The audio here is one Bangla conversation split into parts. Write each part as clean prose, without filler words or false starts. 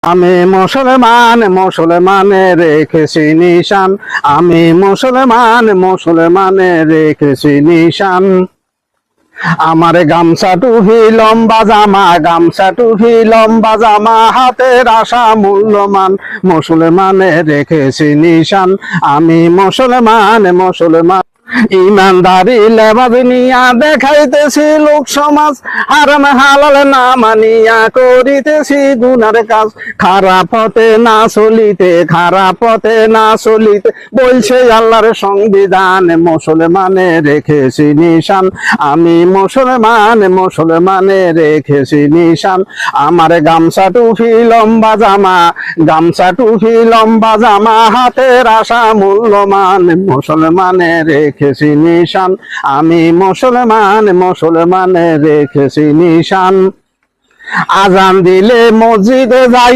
আমি মুসলমানে রেখেছি নিশান, আমি মুসলমানে রেখেছি নিশান। আমার গামছা টুপি লম্বা জামা হাতের আশা মূল্যমান, মুসলমানে রেখেছি নিশান। আমি মুসলমান ইমানদারি লেবাস নিয়া দেখাইতেছি লোক সমাজ, হারাম হালাল না মানিয়া করিতেছি গুনার কাজ। খারাপ পথে না চলিতে বলছে আল্লাহর সংবিধান, মুসলমানে রেখেছি নিশান। আমি মুসলমানে রেখেছি নিশান। আমার গামছা টুপি লম্বা জামা হাতের আশা মূল্যমান, মুসলমানে রেখেছি নিশান। আমি মুসলমানে রেখেছি নিশান। আজান দিলে মসজিদে যাই,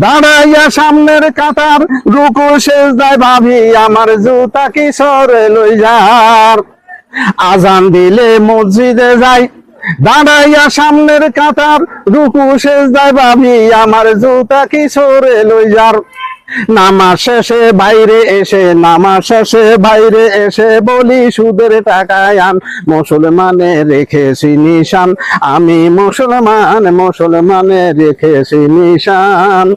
দাঁড়াইয়া সামনের কাতার, রুকু সেজদায় ভাবি আমার জুতা কি সরে লই যার। আজান দিলে মসজিদে যাই, দাঁড়াইয়া সামনের কাতার, রুকু সেজদায় ভাবি আমার জুতা কি সরে লই যার। নামাজ শেষে বাইরে এসে বলি সুদের টাকায় আন, মুসলমানে রেখেছি নিশান। আমি মুসলমানে রেখেছি নিশান।